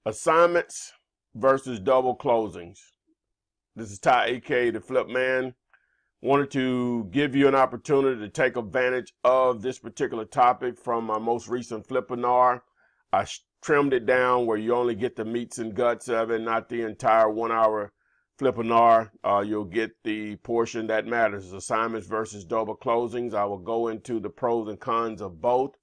Assignments versus double closings. This is Ty, aka the Flip Man. Wanted to give you an opportunity to take advantage of this particular topic from my most recent Flippinar. I trimmed it down where you only get the meats and guts of it, not the entire 1 hour Flippinar. You'll get the portion that matters, assignments versus double closings. I will go into the pros and cons of both,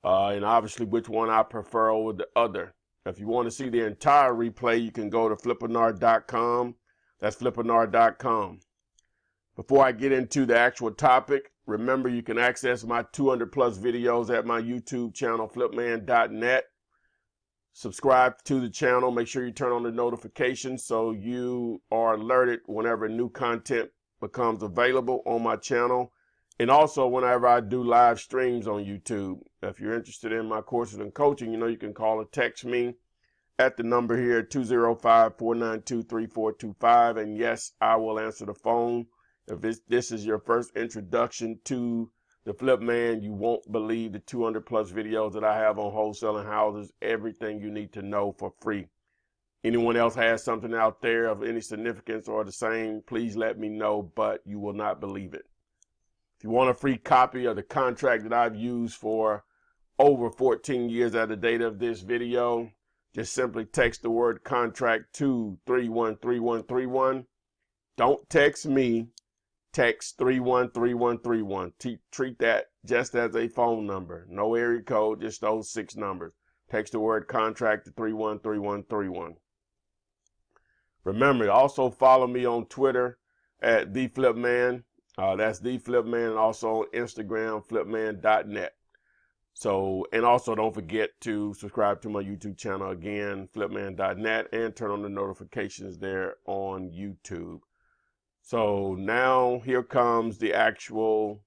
and obviously which one I prefer over the other. If you want to see the entire replay, you can go to Flippinars.com. That's Flippinars.com. Before I get into the actual topic, remember you can access my 200 plus videos at my YouTube channel, flipman.net. Subscribe to the channel. Make sure you turn on the notifications so you are alerted whenever new content becomes available on my channel. And also whenever I do live streams on YouTube. If you're interested in my courses and coaching, you can call or text me at the number here, 205-492-3425. And yes, I will answer the phone. If this is your first introduction to the Flip Man, you won't believe the 200 plus videos that I have on wholesaling houses, everything you need to know for free. Anyone else has something out there of any significance or the same, please let me know, but you will not believe it. If you want a free copy of the contract that I've used for over 14 years at the date of this video, just simply text the word contract to 313131. Don't text me, text 313131. Treat that just as a phone number. No area code, just those 6 numbers. Text the word contract to 313131. Remember, also follow me on Twitter at TheFlipMan. That's TheFlipMan, and also on Instagram, flipman.net. So, and also don't forget to subscribe to my YouTube channel again, flipman.net, and turn on the notifications there on YouTube. So now here comes the actual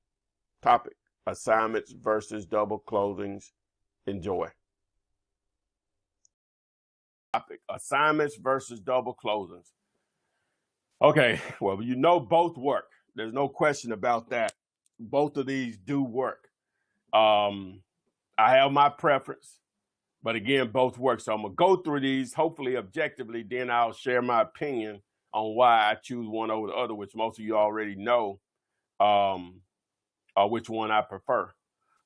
topic, assignments versus double closings. Enjoy. Topic, assignments versus double closings. Okay, well, both work. There's no question about that. Both of these do work. I have my preference, but again, both work. So I'm going to go through these, hopefully objectively, then I'll share my opinion on why I choose one over the other, which most of you already know which one I prefer.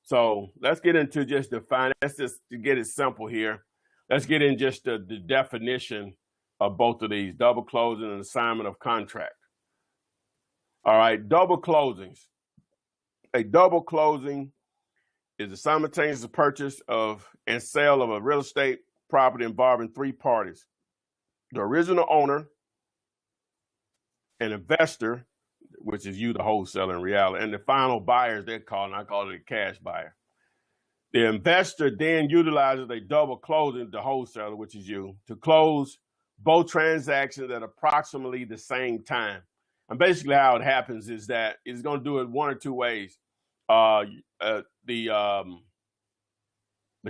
So let's get into just let's just get it simple here. Let's get in just the definition of both of these, double closing and assignment of contract. All right, double closings. A double closing is the simultaneous purchase of and sale of a real estate property involving 3 parties: the original owner, an investor, which is you, the wholesaler in reality, and the final buyers they're calling, I call it a cash buyer. The investor then utilizes a double closing, the wholesaler, which is you, to close both transactions at approximately the same time. And basically how it happens is that it's going to do it one or two ways. The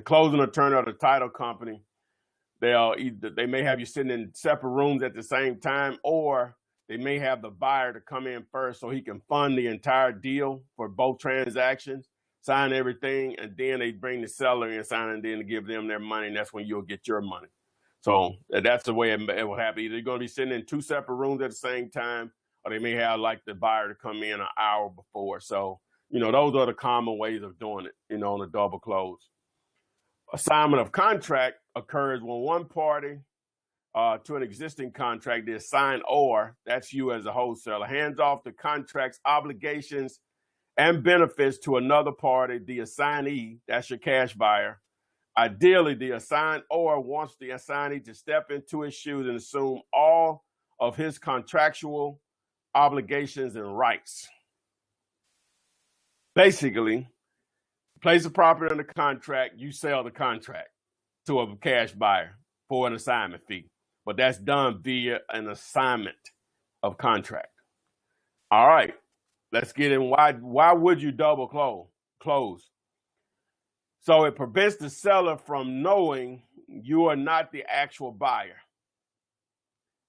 closing attorney or the title company, they may have you sitting in separate rooms at the same time, or they may have the buyer to come in first so he can fund the entire deal for both transactions, sign everything, and then they bring the seller in, sign, and then give them their money, and that's when you'll get your money. So that's the way it will happen. Either you're going to be sitting in 2 separate rooms at the same time, or they may have like the buyer to come in an hour before. So, those are the common ways of doing it, on a double close. Assignment of contract occurs when one party to an existing contract, the assignor, that's you as a wholesaler, hands off the contract's obligations and benefits to another party, the assignee, that's your cash buyer. Ideally, the assignor wants the assignee to step into his shoes and assume all of his contractual obligations and rights. Basically, place the property under contract, you sell the contract to a cash buyer for an assignment fee. But that's done via an assignment of contract. All right, let's get in. Why would you double close? So it prevents the seller from knowing you are not the actual buyer.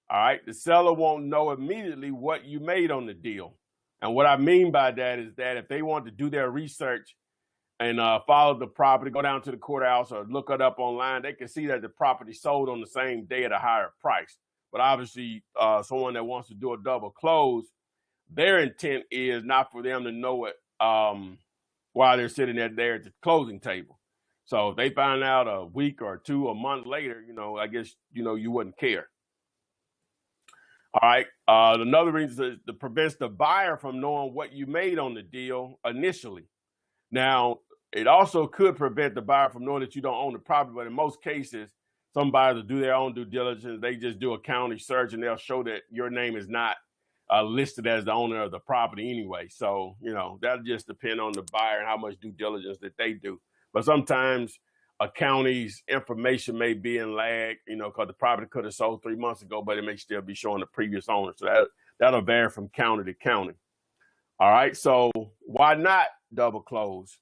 All right, the seller won't know immediately what you made on the deal. And what I mean by that is that if they want to do their research and follow the property, go down to the courthouse or look it up online, they can see that the property sold on the same day at a higher price. But obviously, someone that wants to do a double close, their intent is not for them to know it while they're sitting there at the closing table. So if they find out a week or two, a month later, I guess, you wouldn't care. All right. Another reason is it prevents the buyer from knowing what you made on the deal initially. Now, it also could prevent the buyer from knowing that you don't own the property, but in most cases, some buyers will do their own due diligence. They just do a county search and they'll show that your name is not listed as the owner of the property anyway. So, that'll just depend on the buyer and how much due diligence that they do. But sometimes a county's information may be in lag, because the property could have sold 3 months ago, but it may still be showing the previous owner. So that'll vary from county to county. All right. So why not double close?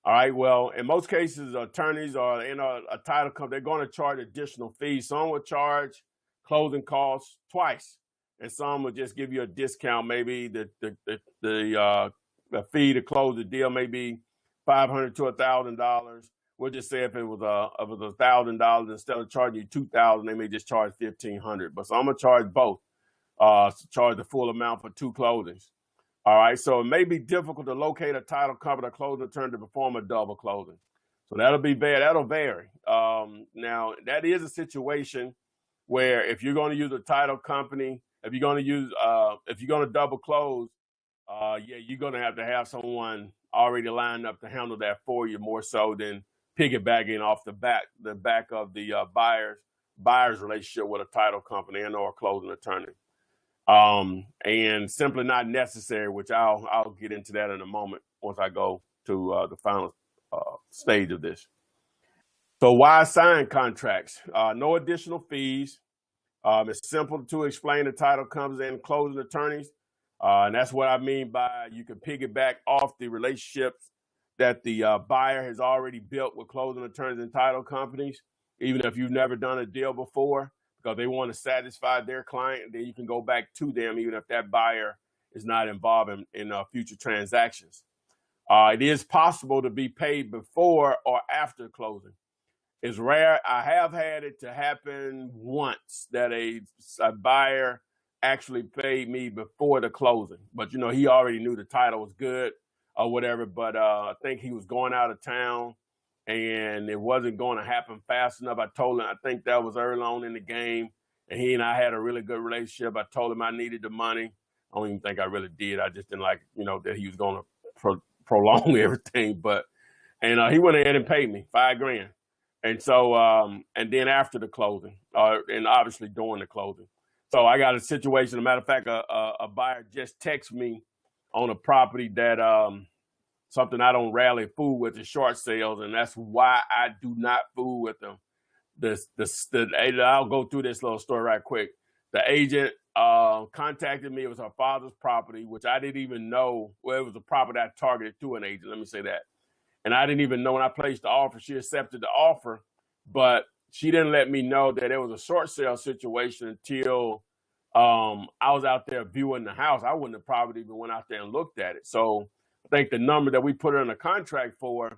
All right. Well, in most cases, attorneys or a title company, they're going to charge additional fees. Some will charge closing costs twice, and some will just give you a discount. Maybe the fee to close the deal may be $500 to $1,000. We'll just say if it was $1,000, instead of charging you $2,000, they may just charge $1,500. But so I'm gonna charge both. Charge the full amount for 2 closings. All right. So it may be difficult to locate a title company or closing attorney to perform a double closing. So that'll vary. Now that is a situation where if you're going to use a title company, if you're going to double close, you're going to have someone already lined up to handle that for you, more so than piggybacking off the back of the buyer's relationship with a title company and or a closing attorney. And simply not necessary, which I'll get into that in a moment once I go to the final stage of this. So why sign contracts? No additional fees. It's simple to explain to title companies and closing attorneys. And that's what I mean by you can piggyback off the relationships that the buyer has already built with closing attorneys and title companies, even if you've never done a deal before, because they want to satisfy their client. And then you can go back to them, even if that buyer is not involved in future transactions. It is possible to be paid before or after closing. It's rare. I have had it to happen once that a buyer actually paid me before the closing, but he already knew the title was good or whatever. But I think he was going out of town and it wasn't going to happen fast enough. I told him, I think that was early on in the game, and he and I had a really good relationship. I told him I needed the money. I don't even think I really did. I just didn't like, that he was going to prolong everything. And he went ahead and paid me $5,000. And so, and then after the closing, and obviously during the closing. So I got a situation. As a matter of fact, a buyer just texted me on a property that something I don't rarely fool with is short sales, and that's why I do not fool with them. I'll go through this little story right quick. The agent contacted me. It was her father's property, which I didn't even know. Well, it was a property I targeted to an agent. Let me say that. And I didn't even know when I placed the offer. She accepted the offer, but she didn't let me know that it was a short sale situation until I was out there viewing the house. I wouldn't have probably even went out there and looked at it. So I think the number that we put her in a contract for,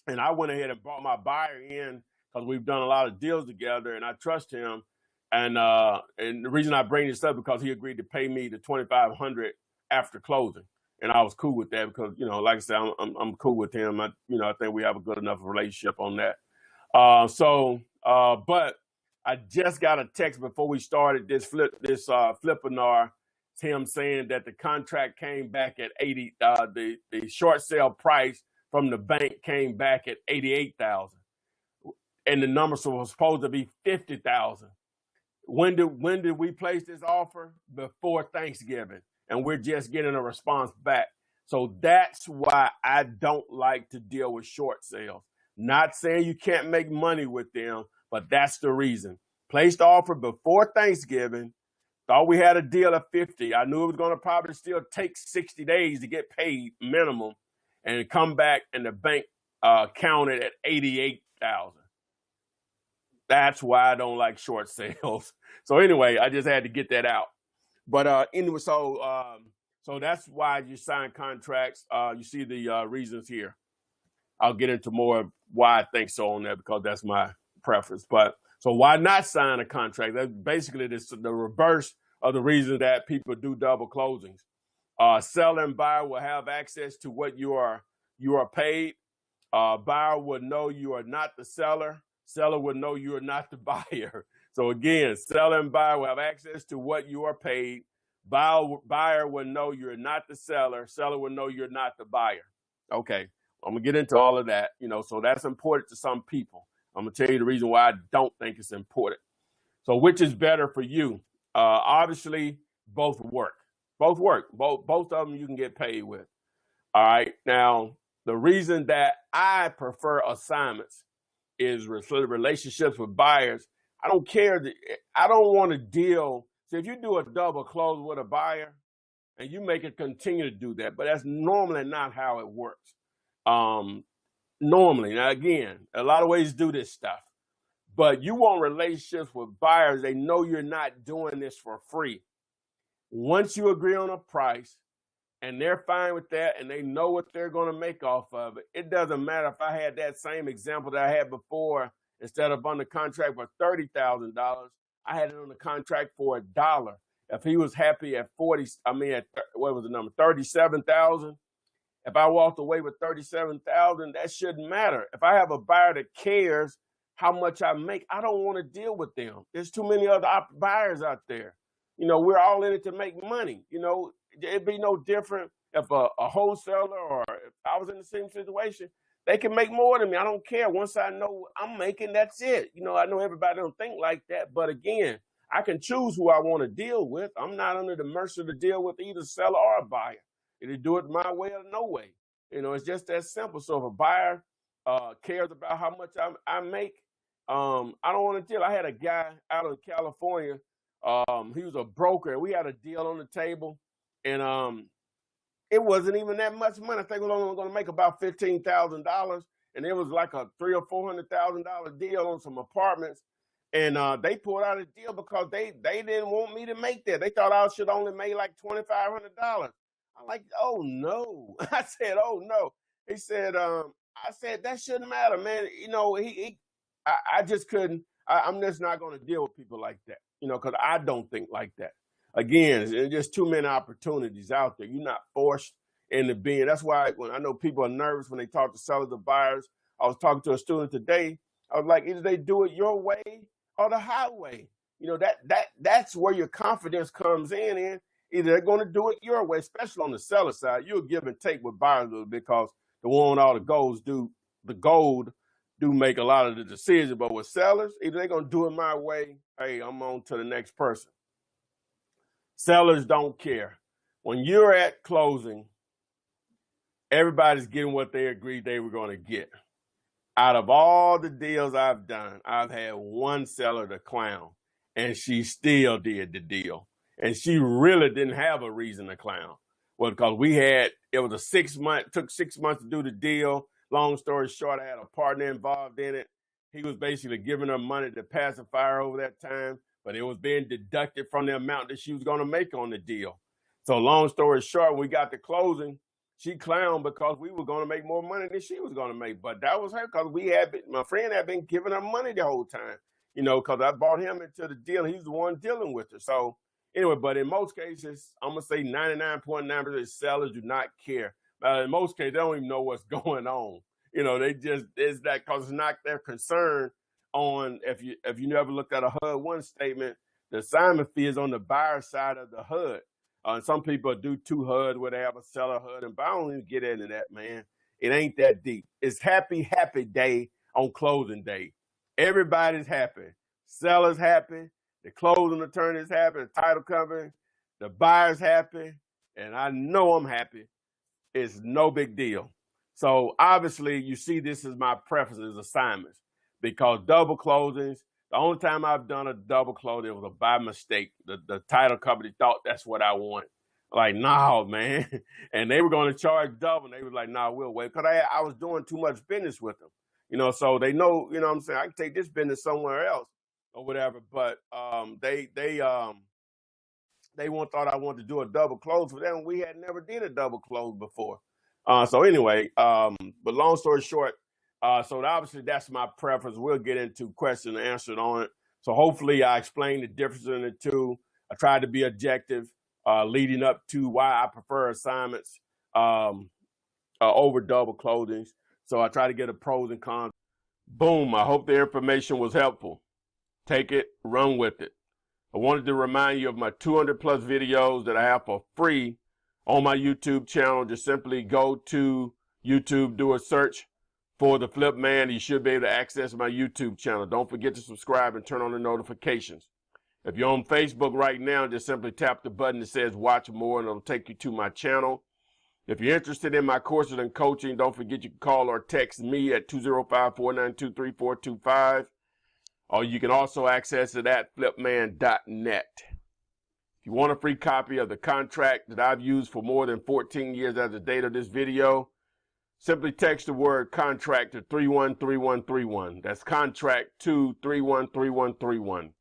and I went ahead and brought my buyer in because we've done a lot of deals together and I trust him. And the reason I bring this up because he agreed to pay me the $2,500 after closing. And I was cool with that because, like I said, I'm cool with him. I think we have a good enough relationship on that. But I just got a text before we started this Flippinar. It's him saying that the contract came back at 80. The short sale price from the bank came back at 88,000, and the number was supposed to be 50,000. When did we place this offer? Before Thanksgiving, and we're just getting a response back. So that's why I don't like to deal with short sales. Not saying you can't make money with them, but that's the reason. Placed the offer before Thanksgiving. Thought we had a deal at 50. I knew it was going to probably still take 60 days to get paid minimum, and come back and the bank counted at 88,000. That's why I don't like short sales. So anyway, I just had to get that out. But anyway, so that's why you sign contracts. You see the reasons here. I'll get into more of why I think so on that because that's my preference. But so why not sign a contract? That's basically the reverse of the reason that people do double closings. Seller and buyer will have access to what you are paid. Buyer will know you are not the seller. Seller will know you are not the buyer. So again, seller and buyer will have access to what you are paid. Buyer will know you're not the seller. Seller will know you're not the buyer. Okay, I'm gonna get into all of that. So that's important to some people. I'm gonna tell you the reason why I don't think it's important. So which is better for you? Obviously, both work. Both work. Both of them you can get paid with. All right. Now, the reason that I prefer assignments is relationships with buyers. I don't care. I don't want to deal. So if you do a double close with a buyer and you make it continue to do that, but that's normally not how it works. Normally, now again, a lot of ways to do this stuff, but you want relationships with buyers. They know you're not doing this for free. Once you agree on a price, and they're fine with that, and they know what they're going to make off of it. It doesn't matter if I had that same example that I had before. Instead of under contract for $30,000, I had it on the contract for $1. If he was happy at what was the number? 37,000. If I walked away with 37,000, that shouldn't matter. If I have a buyer that cares how much I make, I don't want to deal with them. There's too many other buyers out there. We're all in it to make money. It'd be no different if a wholesaler or if I was in the same situation. They can make more than me. I don't care. Once I know I'm making, that's it. I know everybody don't think like that. But again, I can choose who I want to deal with. I'm not under the mercy to deal with either seller or a buyer. Either do it my way or no way. It's just that simple. So if a buyer cares about how much I make, I don't want to deal. I had a guy out in California. He was a broker. We had a deal on the table. And it wasn't even that much money. I think we were only going to make about $15,000, and it was like a $300,000 or $400,000 deal on some apartments. And they pulled out a deal because they didn't want me to make that. They thought I should only make like $2,500. I'm like, oh no! I said, oh no. He said, I said that shouldn't matter, man. I just couldn't. I'm just not going to deal with people like that. Because I don't think like that. Again, there's just too many opportunities out there. You're not forced into being. That's why when I know people are nervous when they talk to sellers or buyers. I was talking to a student today. I was like, either they do it your way or the highway. That's where your confidence comes in. Either they're going to do it your way, especially on the seller side. You'll give and take with buyers a little bit because the one with all the gold do make a lot of the decisions. But with sellers, either they're going to do it my way. Hey, I'm on to the next person. Sellers don't care. When you're at closing, everybody's getting what they agreed they were going to get. Out of all the deals I've done, I've had one seller to clown, and she still did the deal. And she really didn't have a reason to clown. Well, because it was took 6 months to do the deal. Long story short, I had a partner involved in it. He was basically giving her money to pacify her over that time, but it was being deducted from the amount that she was going to make on the deal. So long story short, when we got to closing, she clowned because we were going to make more money than she was going to make. But that was her because my friend had been giving her money the whole time, because I brought him into the deal. He's the one dealing with her. So anyway, but in most cases, I'm going to say 99.9% of sellers do not care. In most cases, they don't even know what's going on. It's that because it's not their concern on if you never looked at a HUD-1 statement, the assignment fee is on the buyer side of the HUD. Some people do two HUD where they have a seller HUD, and I don't even get into that, man. It ain't that deep. It's happy day on closing day. Everybody's happy. Seller's happy. The closing attorney's happy. The title company. The buyer's happy. And I know I'm happy. It's no big deal. So obviously, you see this is my preference is assignments because double closings, the only time I've done a double close, it was by mistake. The title company thought that's what I wanted. Like, no, man. And they were going to charge double. And they were like, no, we'll wait. Because I was doing too much business with them. So they know, what I'm saying, I can take this business somewhere else or whatever. But they thought I wanted to do a double close for them. We had never did a double close before. So anyway, but long story short, so obviously that's my preference. We'll get into question and answer on it. So hopefully I explained the difference in the two. I tried to be objective, leading up to why I prefer assignments over double closings. So I try to get a pros and cons. Boom, I hope the information was helpful. Take it, run with it. I wanted to remind you of my 200 plus videos that I have for free on my YouTube channel. Just simply go to YouTube, do a search for the Flip Man. You should be able to access my YouTube channel. Don't forget to subscribe and turn on the notifications. If you're on Facebook right now, just simply tap the button that says watch more and it'll take you to my channel. If you're interested in my courses and coaching, don't forget you can call or text me at 205-492-3425. Or you can also access it at flipman.net. If you want a free copy of the contract that I've used for more than 14 years as the date of this video, simply text the word contract to 313131. That's contract to 313131.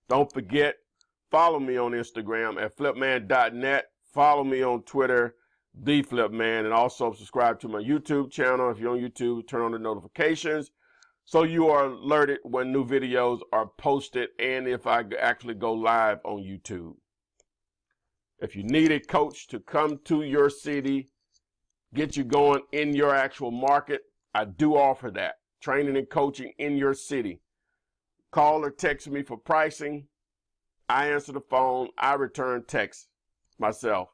Don't forget, follow me on Instagram at flipman.net. Follow me on Twitter, The Flipman, and also subscribe to my YouTube channel. If you're on YouTube, turn on the notifications so you are alerted when new videos are posted and if I actually go live on YouTube. If you need a coach to come to your city, get you going in your actual market, I do offer that. Training and coaching in your city. Call or text me for pricing. I answer the phone. I return texts myself.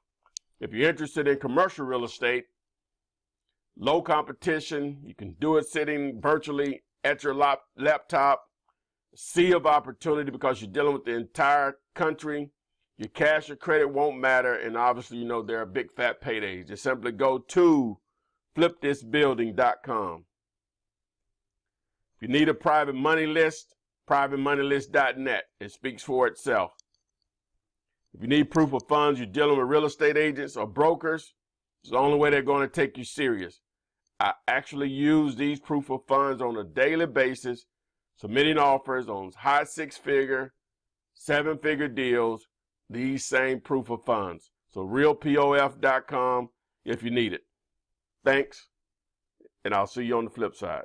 If you're interested in commercial real estate, low competition, you can do it sitting virtually at your laptop, sea of opportunity because you're dealing with the entire country. Your cash or credit won't matter, and obviously you know there are big fat paydays. Just simply go to flipthisbuilding.com. If you need a private money list, privatemoneylist.net. It speaks for itself. If you need proof of funds, you're dealing with real estate agents or brokers, it's the only way they're going to take you serious. I actually use these proof of funds on a daily basis, submitting offers on high six-figure, seven-figure deals, these same proof of funds. So realpof.com if you need it. Thanks, and I'll see you on the flip side.